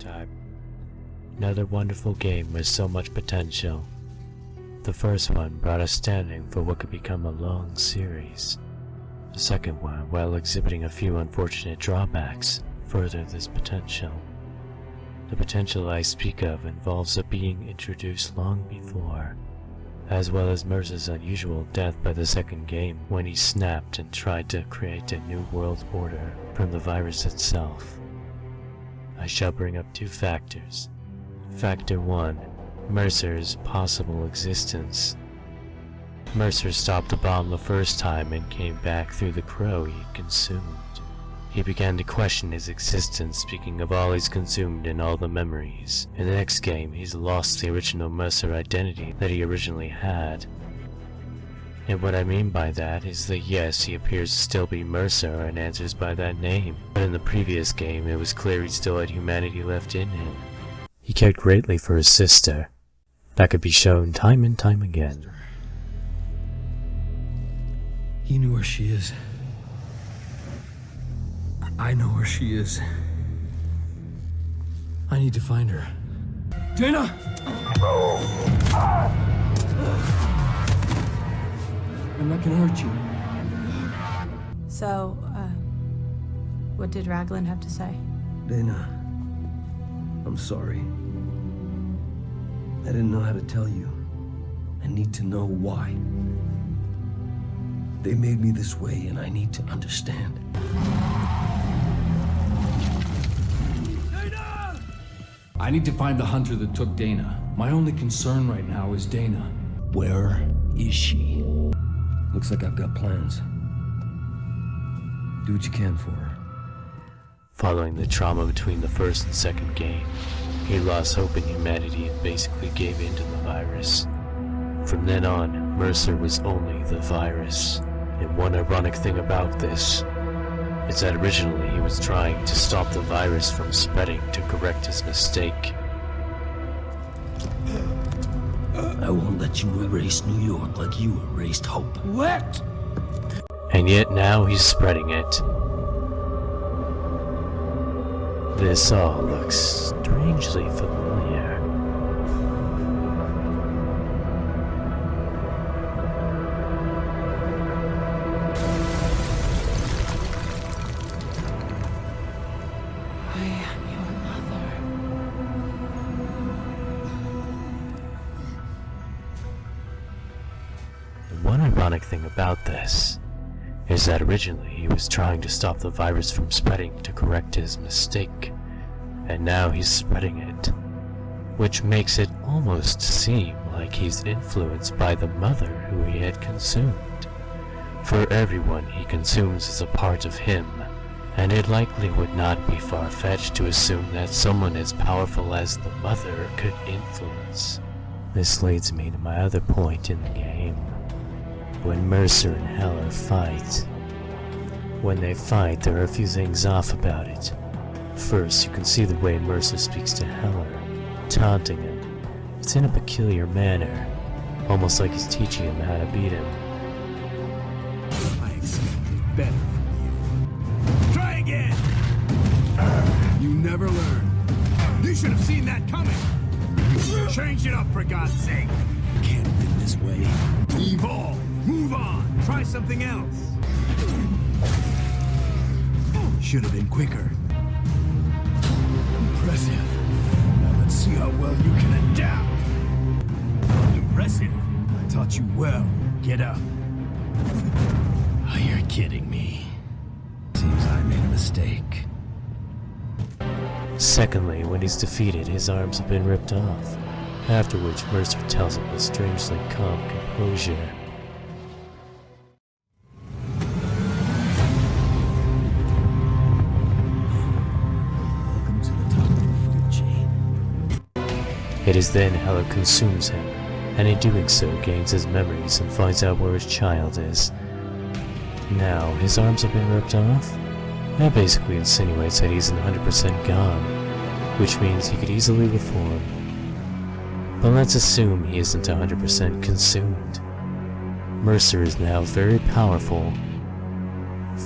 prototype. Another wonderful game with so much potential. The first one brought us standing for what could become a long series. The second one, while exhibiting a few unfortunate drawbacks, furthered this potential. The potential I speak of involves a being introduced long before, as well as Mercer's unusual death by the second game when he snapped and tried to create a new world order from the virus itself. I shall bring up two factors. Factor 1. Mercer's possible existence. Mercer stopped the bomb the first time and came back through the crow he consumed. He began to question his existence, speaking of all he's consumed and all the memories. In the next game, he's lost the original Mercer identity that he originally had. And what I mean by that is that yes, he appears to still be Mercer and answers by that name, but in the previous game it was clear he still had humanity left in him. He cared greatly for his sister. That could be shown time and time again. You knew where she is. I know where she is. I need to find her. Dana! I'm not gonna hurt you. So, what did Raglan have to say? Dana, I'm sorry. I didn't know how to tell you. I need to know why. They made me this way, and I need to understand. Dana! I need to find the hunter that took Dana. My only concern right now is Dana. Where is she? Looks like I've got plans. Do what you can for her. Following the trauma between the first and second game, he lost hope in humanity and basically gave in to the virus. From then on, Mercer was only the virus. And one ironic thing about this is that originally he was trying to stop the virus from spreading to correct his mistake. I won't let you erase New York like you erased hope. What? And yet now he's spreading it. This all looks strangely familiar. One ironic thing about this is that originally he was trying to stop the virus from spreading to correct his mistake, and now he's spreading it, which makes it almost seem like he's influenced by the mother who he had consumed. For everyone he consumes is a part of him, and it likely would not be far-fetched to assume that someone as powerful as the mother could influence. This leads me to my other point in the game. When Mercer and Heller fight. When they fight, there are a few things off about it. First, you can see the way Mercer speaks to Heller, taunting him. It's in a peculiar manner, almost like he's teaching him how to beat him. I expected better from you. Try again! You never learn. You should have seen that coming! Change it up, for God's sake! Can't win this way. Evolve! Move on! Try something else! Should have been quicker. Impressive. Now let's see how well you can adapt. Impressive. I taught you well. Get up. Oh, you're kidding me. Seems I made a mistake. Secondly, when he's defeated, his arms have been ripped off, after which Mercer tells him with strangely calm composure. It is then Heller consumes him, and in doing so gains his memories and finds out where his child is. Now, his arms have been ripped off? That basically insinuates that he's 100% gone, which means he could easily reform. But let's assume he isn't 100% consumed. Mercer is now a very powerful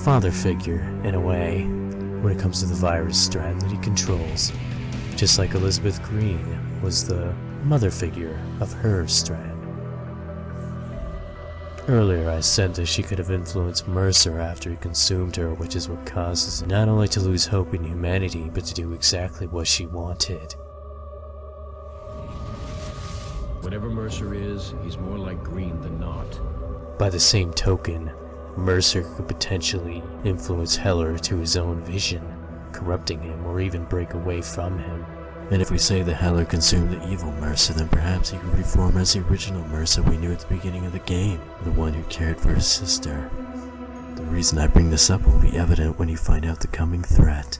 father figure, in a way, when it comes to the virus strand that he controls. just like Elizabeth Green was the mother figure of her strand. Earlier I said that she could have influenced Mercer after he consumed her, which is what causes her not only to lose hope in humanity, but to do exactly what she wanted. Whatever Mercer is, he's more like Green than not. By the same token, Mercer could potentially influence Heller to his own vision, corrupting him or even break away from him. And if we say that Heller consumed the evil Mercer, then perhaps he could reform as the original Mercer we knew at the beginning of the game, the one who cared for his sister. The reason I bring this up will be evident when you find out the coming threat.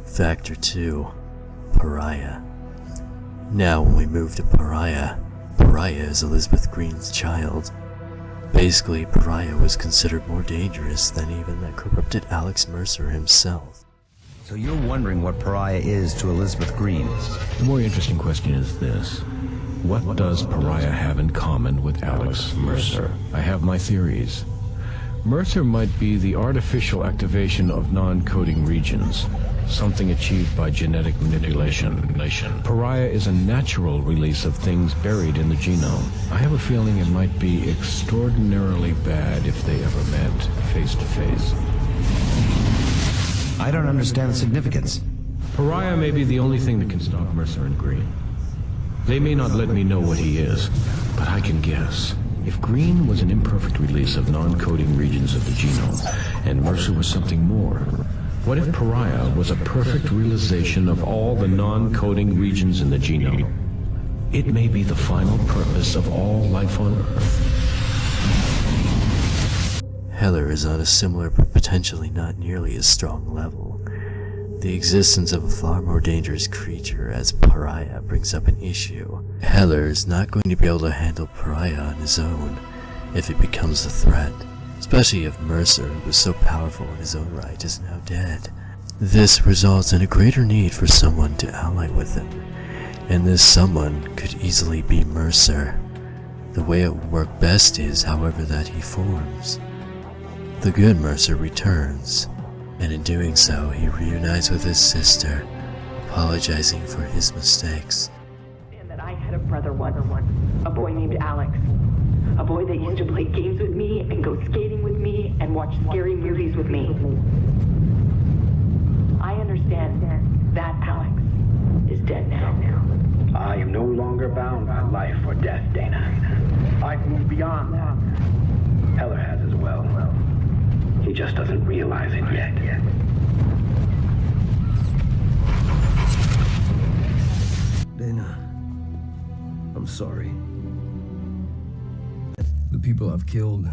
Factor 2. Pariah. Now when we move to Pariah, Pariah is Elizabeth Green's child. Basically, Pariah was considered more dangerous than even that corrupted Alex Mercer himself. So you're wondering what Pariah is to Elizabeth Green? The more interesting question is this. What does Pariah have in common with Alex Mercer? I have my theories. Mercer might be the artificial activation of non-coding regions, something achieved by genetic manipulation. Pariah is a natural release of things buried in the genome. I have a feeling it might be extraordinarily bad if they ever met face to face. I don't understand the significance. Pariah may be the only thing that can stop Mercer and Green. They may not let me know what he is, but I can guess. If Green was an imperfect release of non-coding regions of the genome, and Mercer was something more, what if Pariah was a perfect realization of all the non-coding regions in the genome? It may be the final purpose of all life on Earth. Heller is on a similar but potentially not nearly as strong level. The existence of a far more dangerous creature as Pariah brings up an issue. Heller is not going to be able to handle Pariah on his own if it becomes a threat, especially if Mercer, who was so powerful in his own right, is now dead. This results in a greater need for someone to ally with him, and this someone could easily be Mercer. The way it will work best is, however, that he forms. The good Mercer returns, and in doing so, he reunites with his sister, apologizing for his mistakes. And that I had a brother once, a boy named Alex. A boy that used to play games with me and go skating with me and watch scary movies with me. I understand that Alex is dead now. I am no longer bound by life or death, Dana. I've moved beyond that. Heller has as well. He just doesn't realize it yet. Dana, I'm sorry. The people I've killed,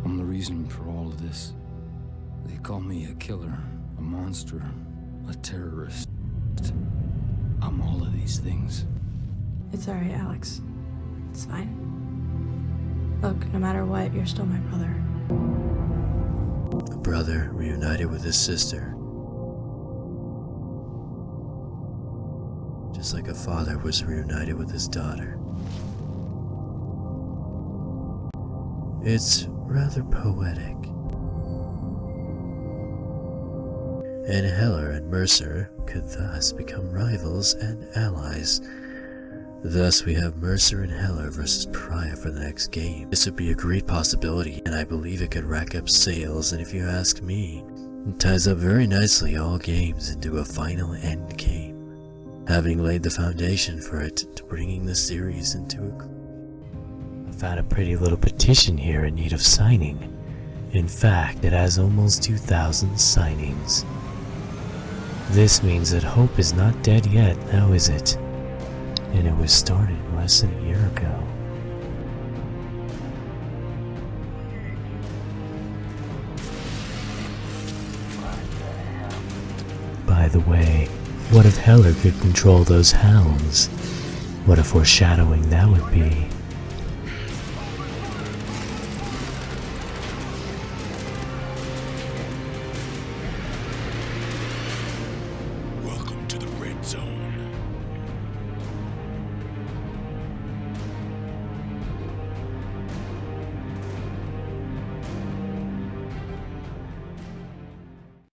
I'm the reason for all of this. They call me a killer, a monster, a terrorist. I'm all of these things. It's alright, Alex. It's fine. Look, no matter what, you're still my brother. A brother reunited with his sister. Just like a father was reunited with his daughter. It's rather poetic. And Heller and Mercer could thus become rivals and allies. Thus we have Mercer and Heller versus Pariah for the next game. This would be a great possibility, and I believe it could rack up sales, and if you ask me, it ties up very nicely all games into a final end game, having laid the foundation for it to bringing the series into a... I found a pretty little petition here in need of signing. In fact, it has almost 2,000 signings. This means that hope is not dead yet, now is it? And it was started less than a year ago. By the way, what if Heller could control those hounds? What a foreshadowing that would be.